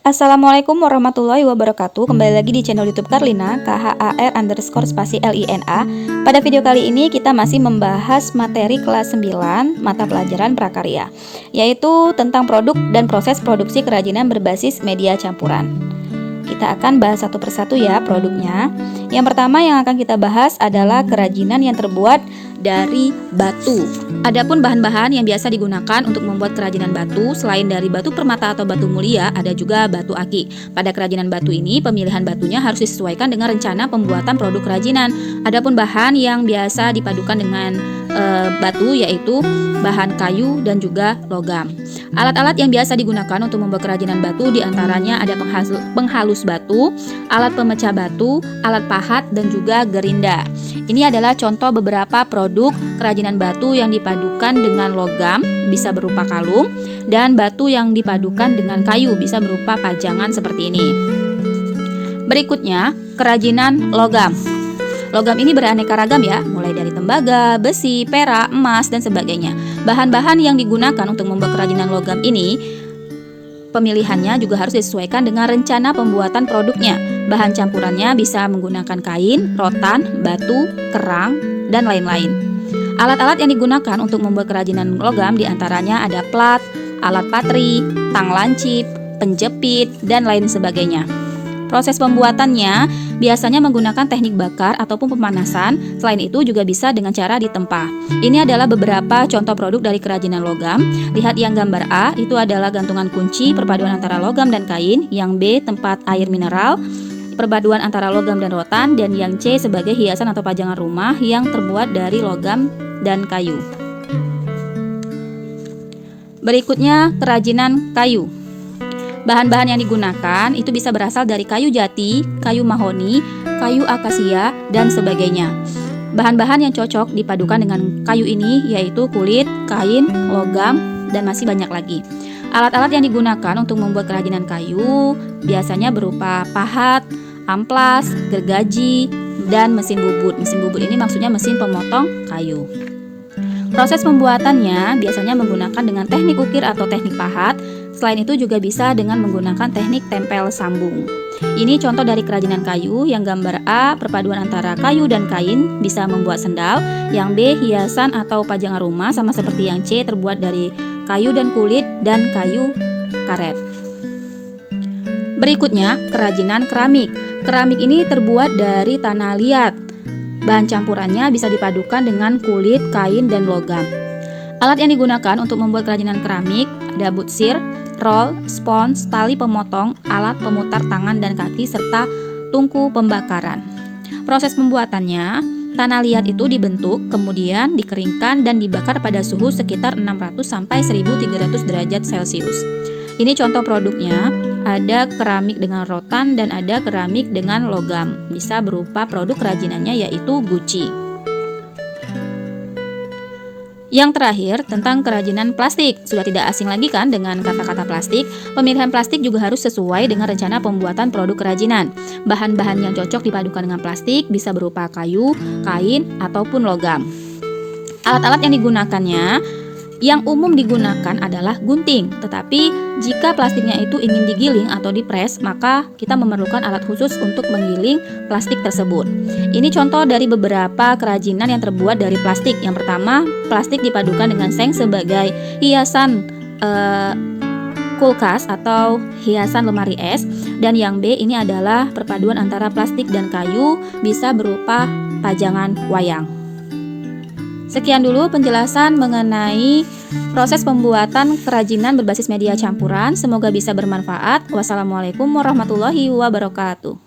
Assalamualaikum warahmatullahi wabarakatuh. Kembali lagi di channel YouTube Karlina, KHAR_LINA. Pada video kali ini kita masih membahas materi kelas 9 mata pelajaran prakarya, yaitu tentang produk dan proses produksi kerajinan berbasis media campuran. Kita akan bahas satu persatu ya produknya. Yang pertama yang akan kita bahas adalah kerajinan yang terbuat dari batu. Adapun bahan-bahan yang biasa digunakan untuk membuat kerajinan batu, selain dari batu permata atau batu mulia, ada juga batu aki. Pada kerajinan batu ini, pemilihan batunya harus disesuaikan dengan rencana pembuatan produk kerajinan. Adapun bahan yang biasa dipadukan dengan batu yaitu bahan kayu dan juga logam. Alat-alat yang biasa digunakan untuk membuat kerajinan batu diantaranya ada penghalus batu, alat pemecah batu, alat pahat, dan juga gerinda. Ini adalah contoh beberapa produk kerajinan batu yang dipadukan dengan logam, bisa berupa kalung, dan batu yang dipadukan dengan kayu, bisa berupa pajangan seperti ini. Berikutnya, kerajinan logam. Logam ini beraneka ragam ya, mulai dari tembaga, besi, perak, emas, dan sebagainya. Bahan-bahan yang digunakan untuk membuat kerajinan logam ini, pemilihannya juga harus disesuaikan dengan rencana pembuatan produknya. Bahan campurannya bisa menggunakan kain, rotan, batu, kerang, dan lain-lain. Alat-alat yang digunakan untuk membuat kerajinan logam diantaranya ada plat, alat patri, tang lancip, penjepit, dan lain sebagainya. Proses pembuatannya biasanya menggunakan teknik bakar ataupun pemanasan. Selain itu juga bisa dengan cara ditempa. Ini adalah beberapa contoh produk dari kerajinan logam. Lihat yang gambar A, itu adalah gantungan kunci perpaduan antara logam dan kain. Yang B, tempat air mineral, perpaduan antara logam dan rotan. Dan yang C sebagai hiasan atau pajangan rumah yang terbuat dari logam dan kayu. Berikutnya kerajinan kayu. Bahan-bahan yang digunakan itu bisa berasal dari kayu jati, kayu mahoni, kayu akasia, dan sebagainya. Bahan-bahan yang cocok dipadukan dengan kayu ini yaitu kulit, kain, logam, dan masih banyak lagi. Alat-alat yang digunakan untuk membuat kerajinan kayu biasanya berupa pahat, amplas, gergaji, dan mesin bubut. Mesin bubut ini maksudnya mesin pemotong kayu. Proses pembuatannya biasanya menggunakan dengan teknik ukir atau teknik pahat. Selain itu juga bisa dengan menggunakan teknik tempel sambung. Ini contoh dari kerajinan kayu. Yang gambar A, perpaduan antara kayu dan kain bisa membuat sendal. Yang B, hiasan atau pajangan rumah, sama seperti yang C, terbuat dari kayu dan kulit dan kayu karet. Berikutnya, kerajinan keramik. Keramik ini terbuat dari tanah liat. Bahan campurannya bisa dipadukan dengan kulit, kain, dan logam. Alat yang digunakan untuk membuat kerajinan keramik ada butsir, roll, spons, tali pemotong, alat pemutar tangan dan kaki, serta tungku pembakaran. Proses pembuatannya, tanah liat itu dibentuk, kemudian dikeringkan dan dibakar pada suhu sekitar 600 sampai 1300 derajat Celcius. Ini contoh produknya, ada keramik dengan rotan dan ada keramik dengan logam. Bisa berupa produk kerajinannya yaitu guci. Yang terakhir, tentang kerajinan plastik. Sudah tidak asing lagi kan dengan kata-kata plastik? Pemilihan plastik juga harus sesuai dengan rencana pembuatan produk kerajinan. Bahan-bahan yang cocok dipadukan dengan plastik bisa berupa kayu, kain, ataupun logam. Alat-alat yang digunakannya, yang umum digunakan adalah gunting. Tetapi jika plastiknya itu ingin digiling atau dipres, maka kita memerlukan alat khusus untuk menggiling plastik tersebut. Ini contoh dari beberapa kerajinan yang terbuat dari plastik. Yang pertama, plastik dipadukan dengan seng sebagai hiasan kulkas atau hiasan lemari es. Dan yang B ini adalah perpaduan antara plastik dan kayu, bisa berupa pajangan wayang. Sekian dulu penjelasan mengenai proses pembuatan kerajinan berbasis media campuran. Semoga bisa bermanfaat. Wassalamualaikum warahmatullahi wabarakatuh.